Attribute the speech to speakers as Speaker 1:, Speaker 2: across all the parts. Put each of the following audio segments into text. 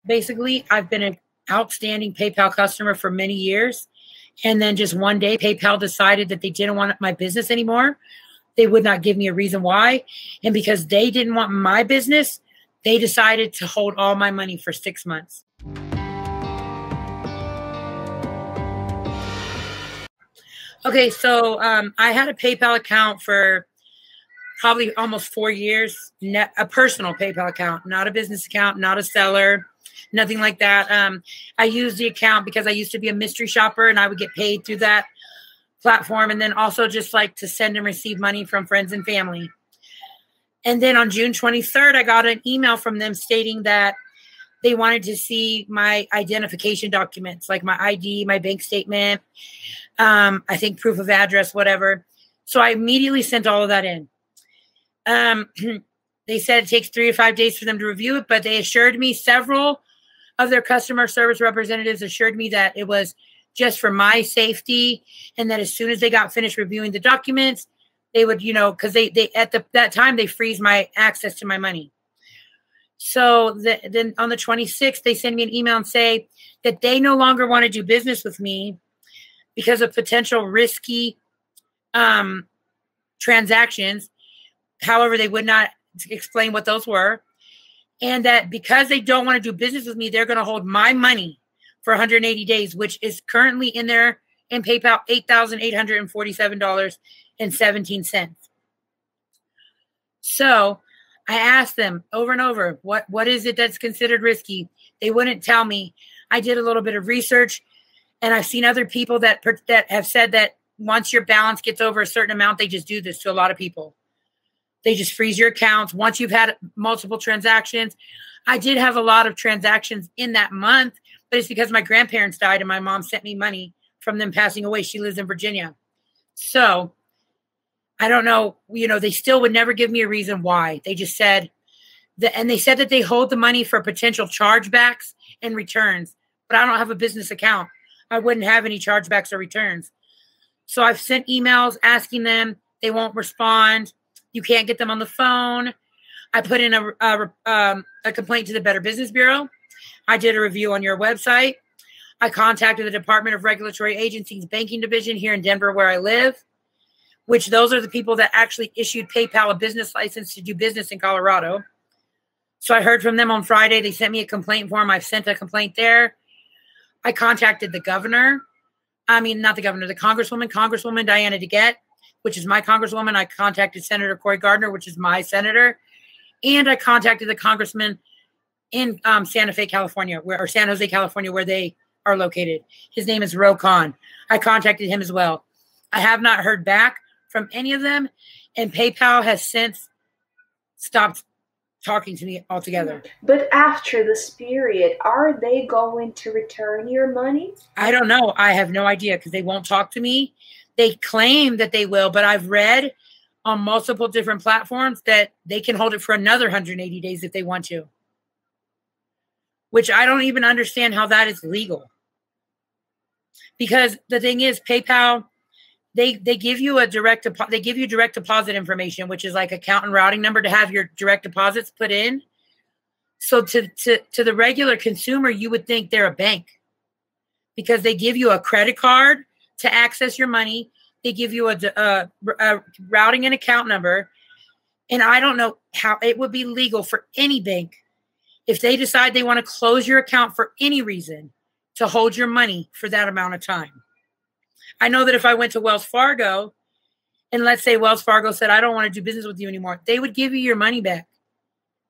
Speaker 1: Basically, I've been an outstanding PayPal customer for many years. And then just one day, PayPal decided that they didn't want my business anymore. They would not give me a reason why. And because they didn't want my business, they decided to hold all my money for 6 months. Okay, so I had a PayPal account for probably almost 4 years, a personal PayPal account, not a business account, not a seller, nothing like that. I used the account because I used to be a mystery shopper and I would get paid through that platform, and then also just like to send and receive money from friends and family. And then on June 23rd, I got an email from them stating that they wanted to see my identification documents, like my ID, my bank statement, I think proof of address, whatever. So I immediately sent all of that in. They said it takes 3 to 5 days for them to review it, but they assured me, several of their customer service representatives assured me that it was just for my safety, and that as soon as they got finished reviewing the documents, they would, because they at that time they freeze my access to my money. So then on the 26th, they send me an email and say that they no longer want to do business with me because of potential risky transactions. However, they would not explain what those were. And that because they don't want to do business with me, they're going to hold my money for 180 days, which is currently in PayPal, $8,847.17. So I asked them over and over, what is it that's considered risky? They wouldn't tell me. I did a little bit of research, and I've seen other people that have said that once your balance gets over a certain amount, they just do this to a lot of people. They just freeze your accounts once you've had multiple transactions. I did have a lot of transactions in that month, but it's because my grandparents died and my mom sent me money from them passing away. She lives in Virginia. So I don't know, they still would never give me a reason why. They just said and they said that they hold the money for potential chargebacks and returns, but I don't have a business account. I wouldn't have any chargebacks or returns. So I've sent emails asking them. They won't respond. You can't get them on the phone. I put in a complaint to the Better Business Bureau. I did a review on your website. I contacted the Department of Regulatory Agencies Banking Division here in Denver, where I live, which those are the people that actually issued PayPal a business license to do business in Colorado. So I heard from them on Friday. They sent me a complaint form. I've sent a complaint there. I contacted the governor. Not the governor, the Congresswoman Diana DeGette, which is my congresswoman. I contacted Senator Cory Gardner, which is my senator. And I contacted the congressman in San Jose, California, where they are located. His name is Ro Khan. I contacted him as well. I have not heard back from any of them, and PayPal has since stopped talking to me altogether.
Speaker 2: But after this period, are they going to return your money?
Speaker 1: I don't know. I have no idea because they won't talk to me. They claim that they will, but I've read on multiple different platforms that they can hold it for another 180 days if they want to, which I don't even understand how that is legal. Because the thing is, PayPal, they give you direct deposit information, which is like account and routing number to have your direct deposits put in. So to the regular consumer, you would think they're a bank because they give you a credit card to access your money. They give you a routing and account number. And I don't know how it would be legal for any bank if they decide they want to close your account for any reason to hold your money for that amount of time. I know that if I went to Wells Fargo and let's say Wells Fargo said, I don't want to do business with you anymore, they would give you your money back.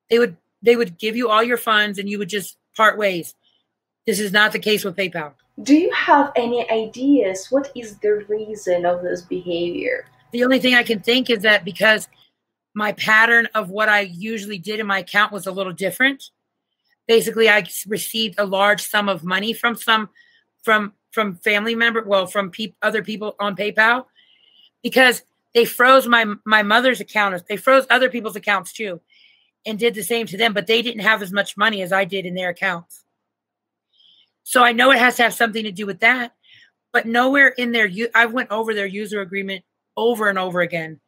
Speaker 1: They would give you all your funds and you would just part ways. This is not the case with PayPal.
Speaker 2: Do you have any ideas? What is the reason of this behavior?
Speaker 1: The only thing I can think is that because my pattern of what I usually did in my account was a little different. Basically, I received a large sum of money from family member, from other people on PayPal, because they froze my mother's account. They froze other people's accounts too, and did the same to them, but they didn't have as much money as I did in their accounts. So I know it has to have something to do with that, but nowhere in their, I went over their user agreement over and over again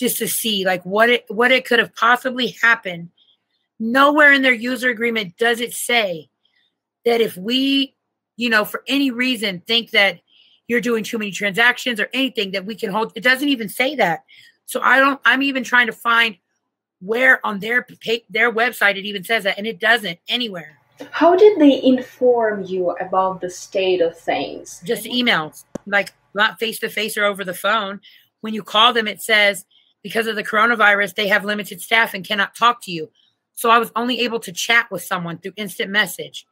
Speaker 1: just to see like what it could have possibly happened. Nowhere in their user agreement does it say that if we, for any reason think that you're doing too many transactions or anything, that we can hold. It doesn't even say that. So I'm even trying to find where on their website it even says that, and it doesn't anywhere.
Speaker 2: How did they inform you about the state of things?
Speaker 1: Just emails, like not face-to-face or over the phone. When you call them, it says, because of the coronavirus, they have limited staff and cannot talk to you. So I was only able to chat with someone through instant message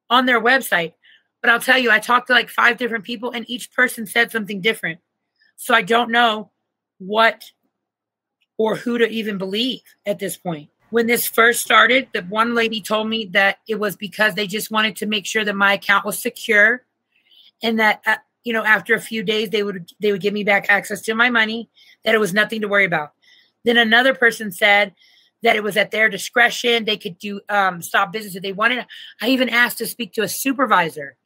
Speaker 1: on their website. But I'll tell you, I talked to like 5 different people and each person said something different. So I don't know what or who to even believe at this point. When this first started, the one lady told me that it was because they just wanted to make sure that my account was secure, and that after a few days they would give me back access to my money, that it was nothing to worry about. Then another person said that it was at their discretion. They could do stop business if they wanted. I even asked to speak to a supervisor,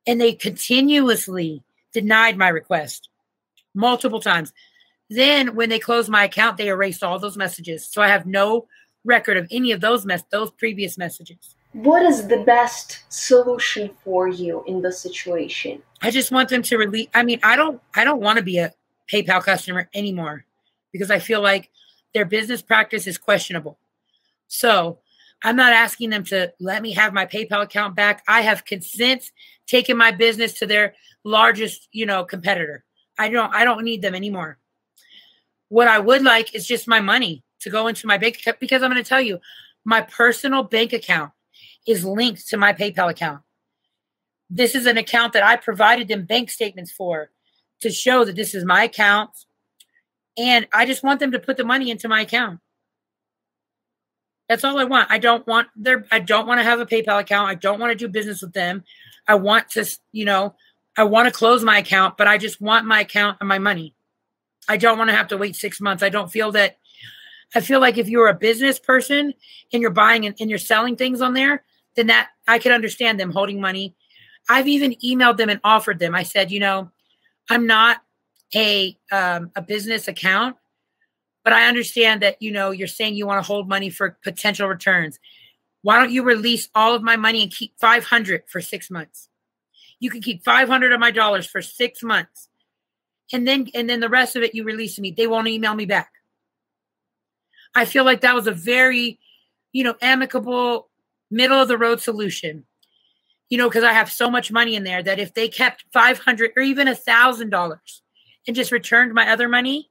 Speaker 1: and they continuously denied my request multiple times. Then when they closed my account, they erased all those messages. So I have no record of any of those previous messages.
Speaker 2: What is the best solution for you in this situation?
Speaker 1: I just want them to release. I mean, I don't want to be a PayPal customer anymore because I feel like their business practice is questionable. So I'm not asking them to let me have my PayPal account back. I have since taken my business to their largest, competitor. I don't need them anymore. What I would like is just my money to go into my bank account, because I'm going to tell you, my personal bank account is linked to my PayPal account. This is an account that I provided them bank statements for to show that this is my account. And I just want them to put the money into my account. That's all I want. I don't want to have a PayPal account. I don't want to do business with them. I want to, I want to close my account, but I just want my account and my money. I don't want to have to wait 6 months. I feel like if you're a business person and you're buying and you're selling things on there, then that I can understand them holding money. I've even emailed them and offered them. I said, I'm not a business account, but I understand that, you're saying you want to hold money for potential returns. Why don't you release all of my money and keep $500 for 6 months? You can keep $500 of my dollars for 6 months. And then the rest of it you release to me. They won't email me back. I feel like that was a very, amicable, middle of the road solution. Because I have so much money in there that if they kept $500 or even $1,000 and just returned my other money,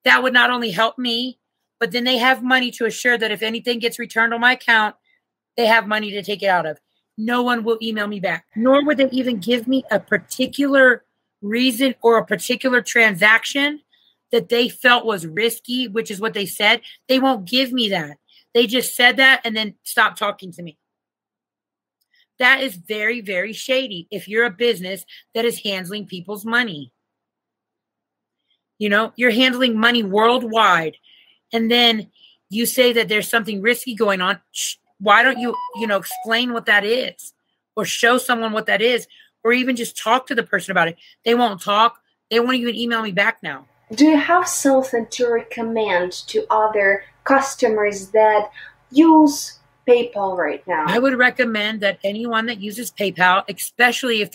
Speaker 1: that would not only help me, but then they have money to assure that if anything gets returned on my account, they have money to take it out of. No one will email me back, nor would they even give me a particular reason or a particular transaction that they felt was risky, which is what they said. They won't give me that. They just said that and then stopped talking to me. That is very, very shady if you're a business that is handling people's money. You're handling money worldwide, and then you say that there's something risky going on. Why don't you, explain what that is, or show someone what that is, or even just talk to the person about it? They won't talk. They won't even email me back now.
Speaker 2: Do you have something to recommend to other customers that use PayPal right now?
Speaker 1: I would recommend that anyone that uses PayPal, especially if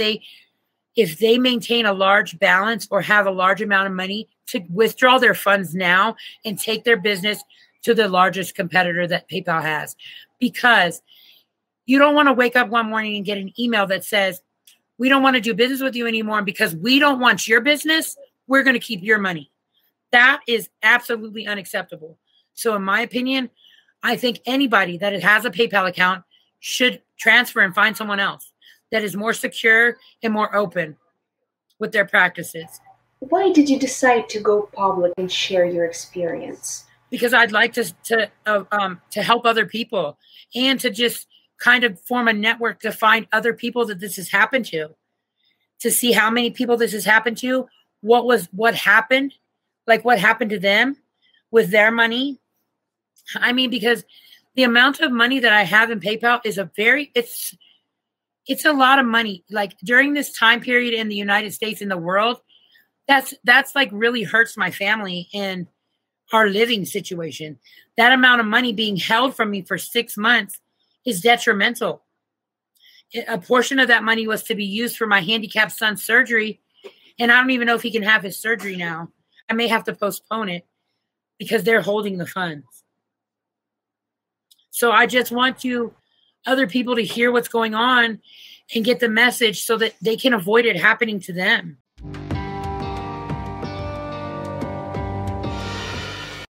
Speaker 1: they maintain a large balance or have a large amount of money, to withdraw their funds now and take their business to the largest competitor that PayPal has. Because you don't want to wake up one morning and get an email that says, we don't want to do business with you anymore, and because we don't want your business, we're going to keep your money. That is absolutely unacceptable. So in my opinion, I think anybody that has a PayPal account should transfer and find someone else that is more secure and more open with their practices.
Speaker 2: Why did you decide to go public and share your experience?
Speaker 1: Because I'd like to help other people, and to just kind of form a network to find other people that this has happened to see how many people this has happened to, what happened, like what happened to them with their money. I mean, because the amount of money that I have in PayPal is it's a lot of money. Like during this time period in the United States, in the world, that's like really hurts my family and our living situation. That amount of money being held from me for 6 months is detrimental. a portion of that money was to be used for my handicapped son's surgery. And I don't even know if he can have his surgery now. I may have to postpone it because they're holding the funds. So I just want other people to hear what's going on and get the message so that they can avoid it happening to them.